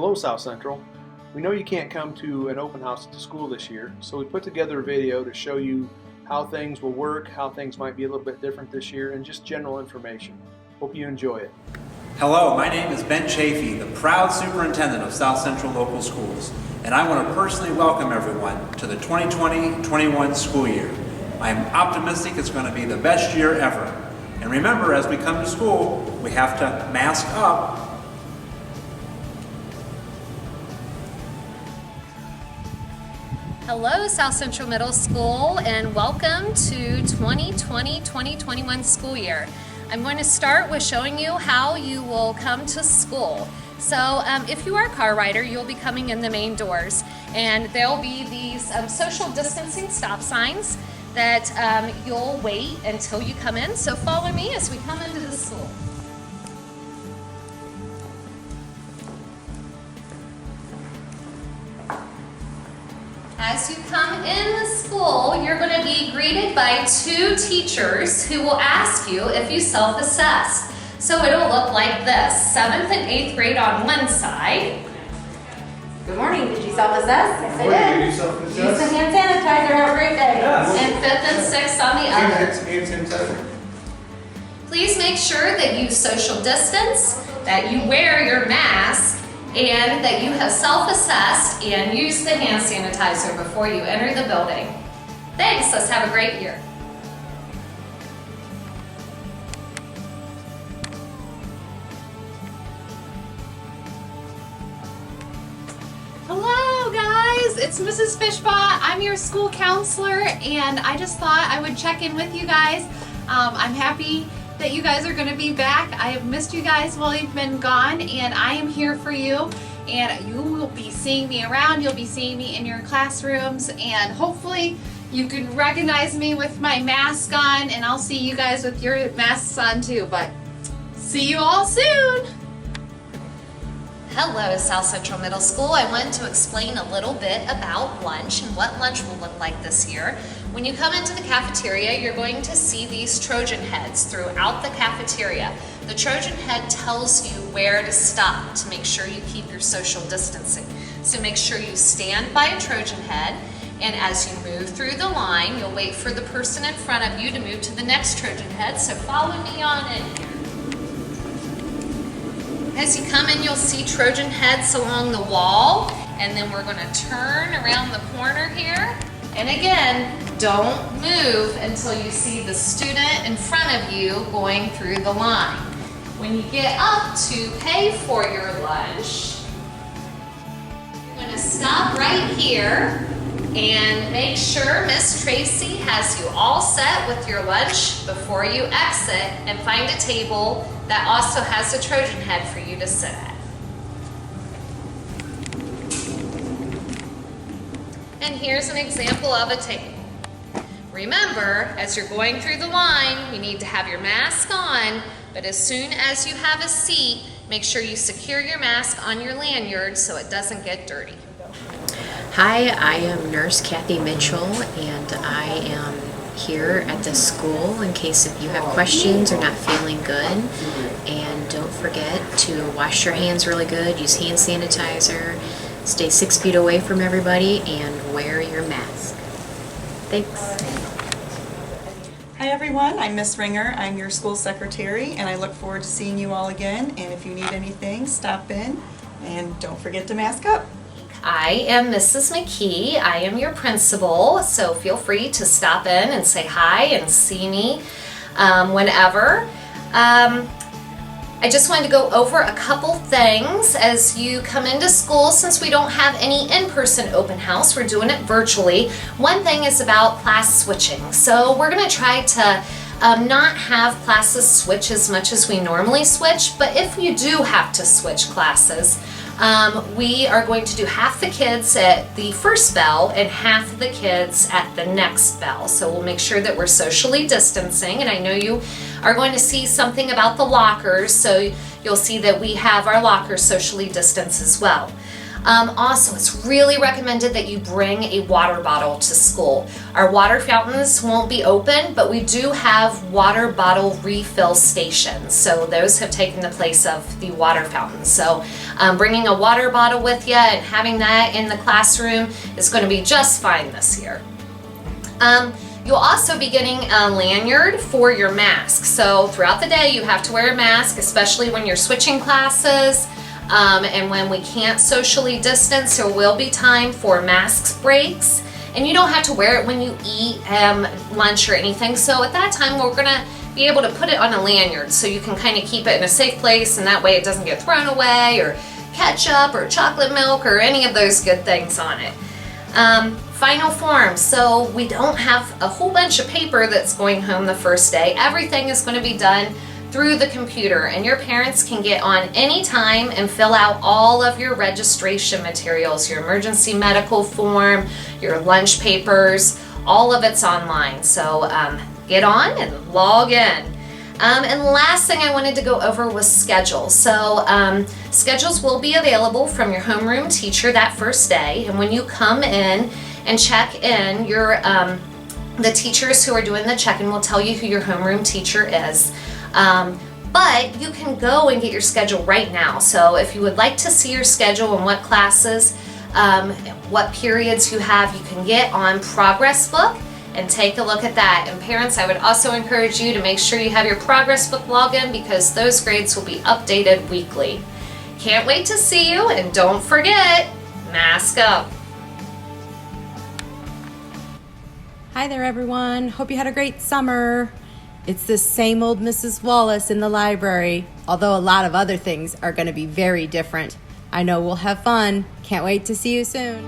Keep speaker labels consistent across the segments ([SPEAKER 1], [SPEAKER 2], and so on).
[SPEAKER 1] Hello South Central. We know you can't come to an open house at the school this year, so we put together a video to show you how things will work, how things might be a little bit different this year, and just general information. Hope you enjoy it.
[SPEAKER 2] Hello, my name is Ben Chafee, the proud superintendent of South Central Local Schools, and I want to personally welcome everyone to the 2020-21 school year. I am optimistic it's going to be the best year ever. And remember, as we come to school, we have to mask up.
[SPEAKER 3] Hello, South Central Middle School, and welcome to 2020-2021 school year. I'm going to start with showing you how you will come to school. So if you are a car rider, you'll be coming in the main doors, and there'll be these social distancing stop signs that you'll wait until you come in. So follow me as we come into the school. As you come in the school, you're going to be greeted by two teachers who will ask you if you self-assessed. So it'll look like this: 7th and 8th grade on one side.
[SPEAKER 4] Good morning. Did you self-assess? Yes, I did.
[SPEAKER 5] Use
[SPEAKER 4] Use some hand sanitizer. Have a great day.
[SPEAKER 5] Yes.
[SPEAKER 3] And 5th and 6th on the other.
[SPEAKER 5] Hand sanitizer.
[SPEAKER 3] Please make sure that you social distance, that you wear your mask, and that you have self-assessed and use the hand sanitizer before you enter the building. Thanks. Let's have a great year.
[SPEAKER 6] Hello guys, it's Mrs. Fishbaugh. I'm your school counselor, and I just thought I would check in with you guys. I'm happy that you guys are going to be back. I have missed you guys while you've been gone, and I am here for you. And you will be seeing me around. You'll be seeing me in your classrooms, and hopefully you can recognize me with my mask on, and I'll see you guys with your masks on too. But see you all soon.
[SPEAKER 3] Hello, South Central Middle School. I want to explain a little bit about lunch and what lunch will look like this year. When you come into the cafeteria, you're going to see these Trojan heads throughout the cafeteria. The Trojan head tells you where to stop to make sure you keep your social distancing. So make sure you stand by a Trojan head, and as you move through the line, you'll wait for the person in front of you to move to the next Trojan head. So follow me on in here. As you come in, you'll see Trojan heads along the wall, and then we're going to turn around the corner here. And again, don't move until you see the student in front of you going through the line. When you get up to pay for your lunch, you're going to stop right here and make sure Miss Tracy has you all set with your lunch before you exit, and find a table that also has a Trojan head for you to sit at. And here's an example of a table. Remember, as you're going through the line, you need to have your mask on, but as soon as you have a seat, make sure you secure your mask on your lanyard so it doesn't get dirty.
[SPEAKER 7] Hi, I am Nurse Kathy Mitchell, and I am here at the school in case if you have questions or not feeling good. And don't forget to wash your hands really good, use hand sanitizer, stay 6 feet away from everybody, and wear your mask. Thanks.
[SPEAKER 8] Hi everyone, I'm Miss Ringer. I'm your school secretary, and I look forward to seeing you all again. And if you need anything, stop in, and don't forget to mask up.
[SPEAKER 3] I am Mrs. McKee. I am your principal, so feel free to stop in and say hi and see me whenever. I just wanted to go over a couple things as you come into school. Since we don't have any in-person open house, we're doing it virtually. One thing is about class switching. So we're going to try to not have classes switch as much as we normally switch, but if you do have to switch classes, we are going to do half the kids at the first bell and half the kids at the next bell. So we'll make sure that we're socially distancing, and I know you are going to see something about the lockers, so you'll see that we have our lockers socially distanced as well. Also, it's really recommended that you bring a water bottle to school. Our water fountains won't be open, but we do have water bottle refill stations. So those have taken the place of the water fountains. So bringing a water bottle with you and having that in the classroom is going to be just fine this year. You'll also be getting a lanyard for your mask. So throughout the day you have to wear a mask, especially when you're switching classes. And when we can't socially distance, there will be time for masks breaks, and you don't have to wear it when you eat lunch or anything. So at that time, we're gonna be able to put it on a lanyard so you can kind of keep it in a safe place, and that way it doesn't get thrown away or ketchup or chocolate milk or any of those good things on it. Final form. So we don't have a whole bunch of paper that's going home the first day. Everything is going to be done through the computer, and your parents can get on anytime and fill out all of your registration materials, your emergency medical form, your lunch papers, all of it's online. So get on and log in. And last thing I wanted to go over was schedules. So schedules will be available from your homeroom teacher that first day, and when you come in and check in, the teachers who are doing the check-in will tell you who your homeroom teacher is. But you can go and get your schedule right now. So if you would like to see your schedule and what classes, what periods you have, you can get on Progress Book and take a look at that. And parents, I would also encourage you to make sure you have your Progress Book login, because those grades will be updated weekly. Can't wait to see you, and don't forget, mask up.
[SPEAKER 5] Hi there, everyone. Hope you had a great summer. It's the same old Mrs. Wallace in the library, although a lot of other things are going to be very different. I know we'll have fun. Can't wait to see you soon.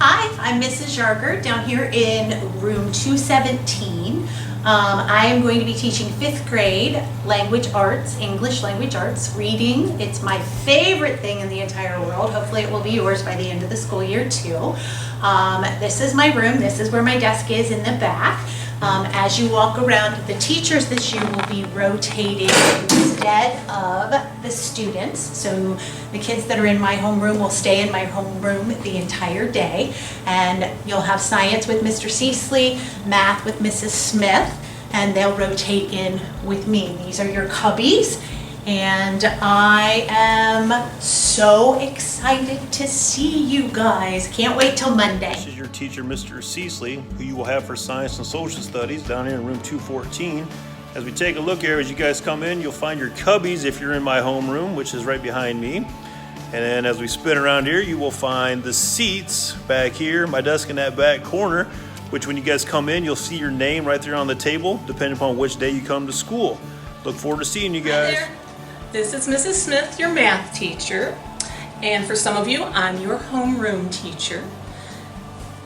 [SPEAKER 9] Hi, I'm Mrs. Jarger down here in room 217. I am going to be teaching 5th grade language arts, English language arts, reading. It's my favorite thing in the entire world. Hopefully it will be yours by the end of the school year too. This is my room. This is where my desk is in the back. As you walk around, the teachers this year will be rotating instead of the students. So the kids that are in my homeroom will stay in my homeroom the entire day. And you'll have science with Mr. Ceasley, math with Mrs. Smith, and they'll rotate in with me. These are your cubbies. And I am so excited to see you guys. Can't wait till Monday.
[SPEAKER 10] This is your teacher, Mr. Ceasley, who you will have for Science and Social Studies down here in room 214. As we take a look here, as you guys come in, you'll find your cubbies if you're in my homeroom, which is right behind me. And then as we spin around here, you will find the seats back here, my desk in that back corner, which when you guys come in, you'll see your name right there on the table, depending upon which day you come to school. Look forward to seeing you guys.
[SPEAKER 11] Hi there. This is Mrs. Smith, your math teacher, and for some of you, I'm your homeroom teacher.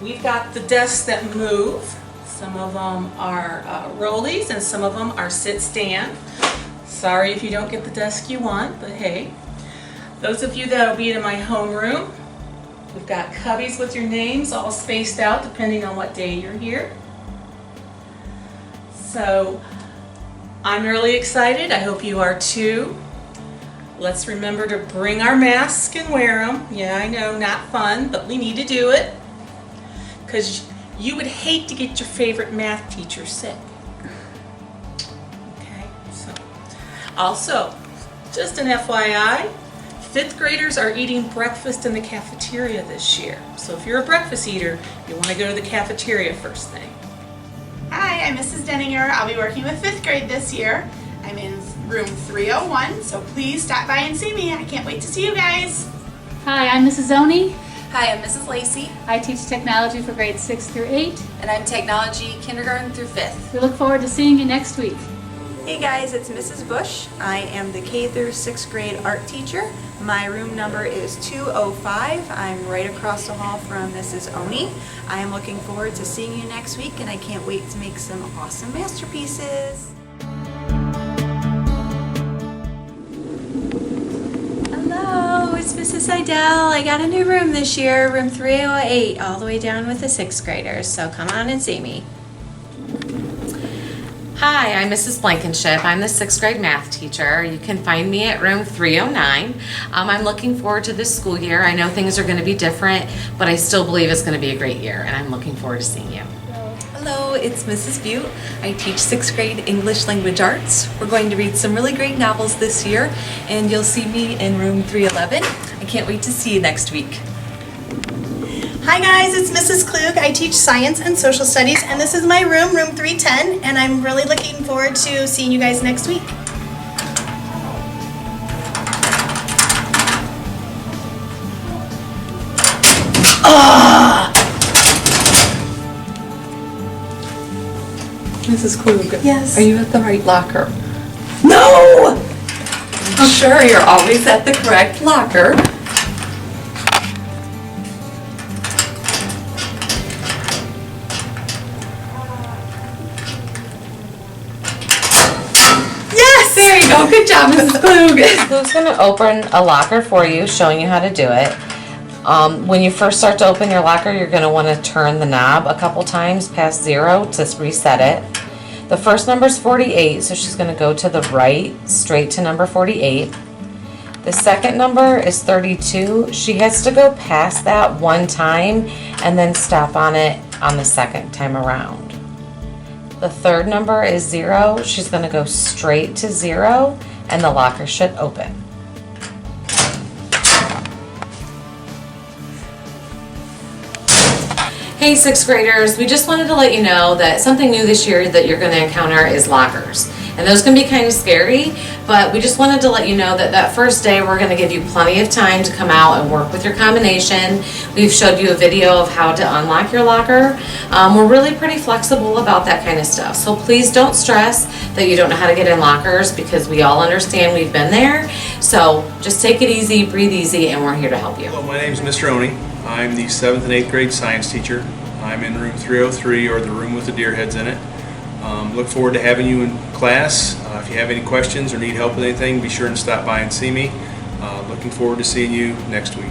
[SPEAKER 11] We've got the desks that move. Some of them are rollies and some of them are sit-stand. Sorry if you don't get the desk you want, but hey. Those of you that will be in my homeroom, we've got cubbies with your names all spaced out depending on what day you're here. So I'm really excited. I hope you are too. Let's remember to bring our masks and wear them. Yeah, I know, not fun, but we need to do it. Because you would hate to get your favorite math teacher sick. Okay, so. Also, just an FYI, 5th graders are eating breakfast in the cafeteria this year. So if you're a breakfast eater, you want to go to the cafeteria first thing.
[SPEAKER 12] Hi, I'm Mrs. Denninger. I'll be working with 5th grade this year. I'm in room 301, so please stop by and see me. I can't wait to see you guys.
[SPEAKER 13] Hi, I'm Mrs. Zoney.
[SPEAKER 4] Hi, I'm Mrs. Lacey.
[SPEAKER 13] I teach technology for grades 6 through 8.
[SPEAKER 4] And I'm technology kindergarten through 5th.
[SPEAKER 13] We look forward to seeing you next week.
[SPEAKER 14] Hey guys, it's Mrs. Bush. I am the K through 6th grade art teacher. My room number is 205. I'm right across the hall from Mrs. Oni. I am looking forward to seeing you next week, and I can't wait to make some awesome masterpieces.
[SPEAKER 15] Hello, it's Mrs. Seidel. I got a new room this year, room 308, all the way down with the 6th graders, so come on and see me.
[SPEAKER 16] Hi, I'm Mrs. Blankenship. I'm the 6th grade math teacher. You can find me at room 309. I'm looking forward to this school year. I know things are going to be different, but I still believe it's going to be a great year, and I'm looking forward to seeing you.
[SPEAKER 17] Hello, it's Mrs. Butte. I teach 6th grade English Language Arts. We're going to read some really great novels this year, and you'll see me in room 311. I can't wait to see you next week.
[SPEAKER 18] Hi guys, it's Mrs. Klug. I teach science and social studies, and this is my room, room 310, and I'm really looking forward to seeing you guys next week.
[SPEAKER 19] Mrs. Klug,
[SPEAKER 18] yes.
[SPEAKER 19] Are you at the right locker?
[SPEAKER 17] No! I'm sure you're always at the correct locker.
[SPEAKER 18] Yes!
[SPEAKER 17] There you go. Good job, Mrs. Klug.
[SPEAKER 16] Who's going to open a locker for you, showing you how to do it. When you first start to open your locker, you're going to want to turn the knob a couple times past 0 to reset it. The first number is 48, so she's going to go to the right, straight to number 48. The second number is 32. She has to go past that one time and then stop on it on the second time around. The third number is 0. She's going to go straight to 0 and the locker should open. Hey 6th graders, we just wanted to let you know that something new this year that you're going to encounter is lockers. And those can be kind of scary, but we just wanted to let you know that that first day we're going to give you plenty of time to come out and work with your combination. We've showed you a video of how to unlock your locker. We're really pretty flexible about that kind of stuff. So please don't stress that you don't know how to get in lockers, because we all understand, we've been there. So just take it easy, breathe easy, and we're here to help you.
[SPEAKER 1] Hello, my name is Mr. Oni. I'm the 7th and 8th grade science teacher. I'm in room 303, or the room with the deer heads in it. Look forward to having you in class. If you have any questions or need help with anything, be sure to stop by and see me. Looking forward to seeing you next week.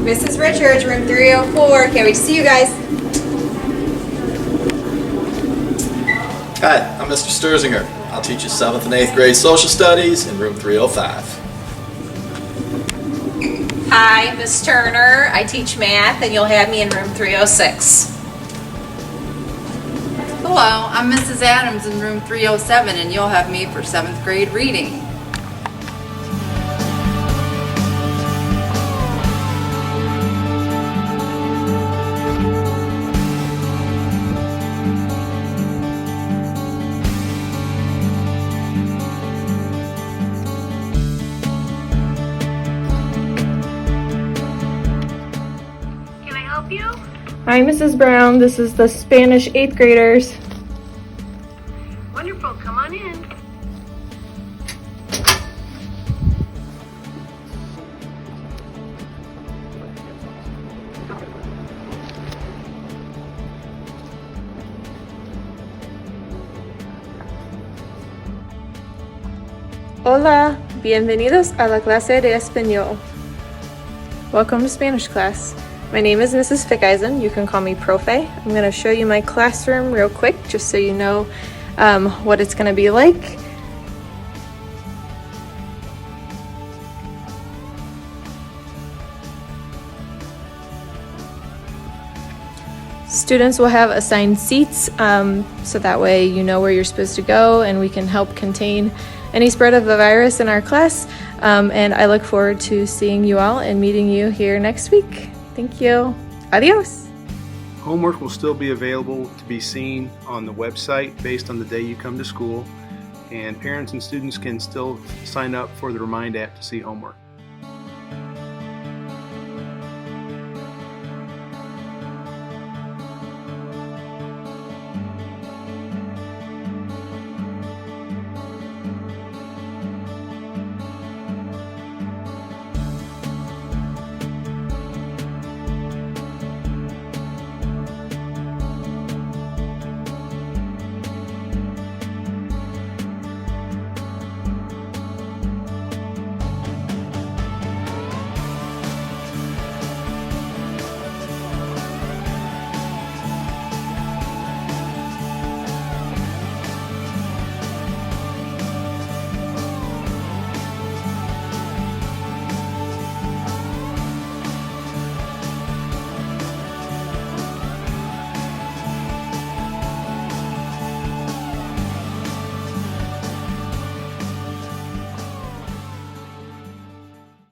[SPEAKER 4] Mrs. Richards, room 304. Can't wait to see you guys.
[SPEAKER 20] Hi, I'm Mr. Sturzinger. I'll teach you 7th and 8th grade social studies in room 305.
[SPEAKER 21] Hi, Miss Turner. I teach math, and you'll have me in room 306.
[SPEAKER 22] Hello, I'm Mrs. Adams in room 307, and you'll have me for 7th grade reading.
[SPEAKER 23] Hi, Mrs. Brown. This is the Spanish 8th graders.
[SPEAKER 24] Wonderful. Come on in.
[SPEAKER 23] Hola, bienvenidos a la clase de español. Welcome to Spanish class. My name is Mrs. Fickeisen. You can call me Profe. I'm going to show you my classroom real quick, just so you know what it's going to be like. Students will have assigned seats, so that way you know where you're supposed to go, and we can help contain any spread of the virus in our class. And I look forward to seeing you all and meeting you here next week. Thank you. Adios.
[SPEAKER 1] Homework will still be available to be seen on the website based on the day you come to school, and parents and students can still sign up for the Remind app to see homework.